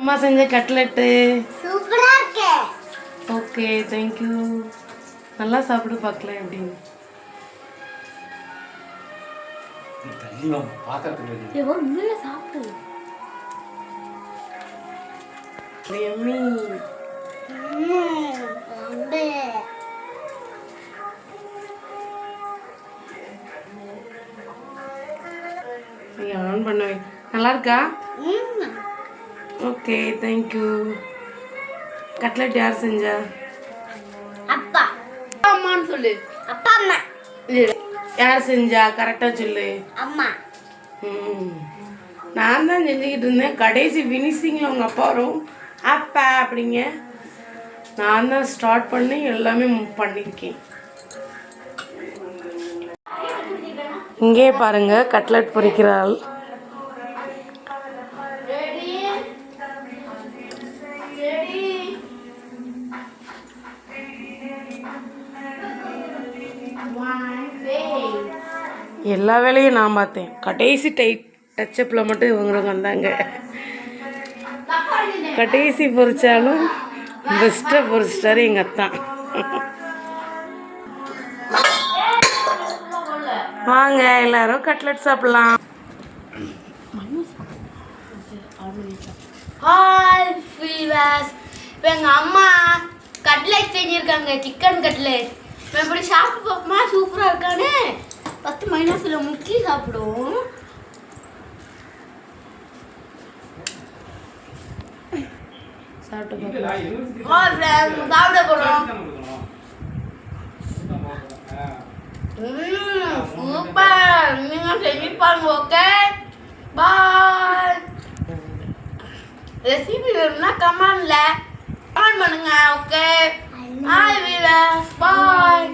அம்மா செஞ்ச கட்லெட்டு சூப்பரா இருக்கு. Okay thank you. நல்லா சாப்பிடு பார்க்கலாம் எப்படின்னு. உண்மையில சாப்பிடு. எம்மி. ஆன் பண்ணவே நல்லா இருக்கா? Okay thank you. கட்லெட் யார் செஞ்சா? அப்பா. அம்மான்னு சொல்லு. அப்பா அம்மா. யார் செஞ்சா கரெக்டாக சொல்லு. அம்மா. நான் தான் செஞ்சுக்கிட்டு இருந்தேன். கடைசி ஃபினிஷிங்கில் உங்கள் அப்பா வரும் அப்பா அப்படிங்க. நான் தான் ஸ்டார்ட் பண்ணி எல்லாமே பண்ணியிருக்கேன். இங்கே பாருங்க கட்லெட் பொரிக்கிறாள். எல்லா வேலையும் நான் பார்த்தேன். கடைசி டச்சப்பில் மட்டும் இவங்களுக்கு வந்தாங்க. கடைசி பொரிச்சாலும் பெஸ்ட்டாக பொரிச்சிட்டாரு எங்கள் அத்தான். வாங்க எல்லாரும் கட்லெட் சாப்பிடலாம். Hi fevers. இப்போ எங்கள் அம்மா கட்லெட் செஞ்சுருக்காங்க, சிக்கன் கட்லெட். நான் இப்படி சாப்பிட்டு பார்ப்போமா? சூப்பராக இருக்கானே. ஃபஸ்ட்டு மைனஸில் முக்கி சாப்பிடுவோம். சாப்பிட்டு சாப்பிட போகிறோம். சூப்பர். நீங்கள் செஞ்சு பாருங்க. Okay bye. ரெசிபி வேணும்னா கமெண்ட்ல கமெண்ட் பண்ணுங்க. ஓகே ஹாய் வீவர்ஸ் பாய்.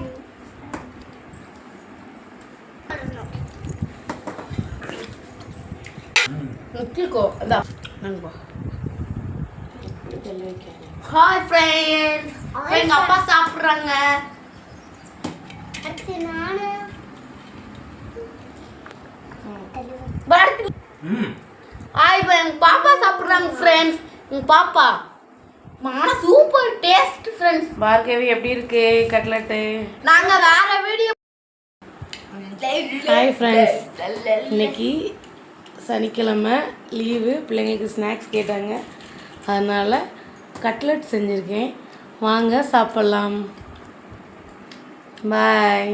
முக்கிக்கோ அதான் நாங்க. Hi friends. எங்க அப்பா சாப்பிட்றாங்க. ஹாய் எங்க பாப்பா சாப்பிட்றாங்க ஃப்ரெண்ட்ஸ். எங்க பாப்பா மான சூப்பர் டேஸ்ட் ஃப்ரெண்ட்ஸ். பார்கவி எப்படி இருக்கு கட்லெட்டு? நாங்க வேற வீடியோ. Hi friends. இன்னைக்கு சனிக்கிழமை லீவு. பிள்ளைங்களுக்கு ஸ்நாக்ஸ் கேட்டாங்க, அதனால் கட்லெட் செஞ்சுருக்கேன். வாங்க சாப்பிட்லாம். பாய்.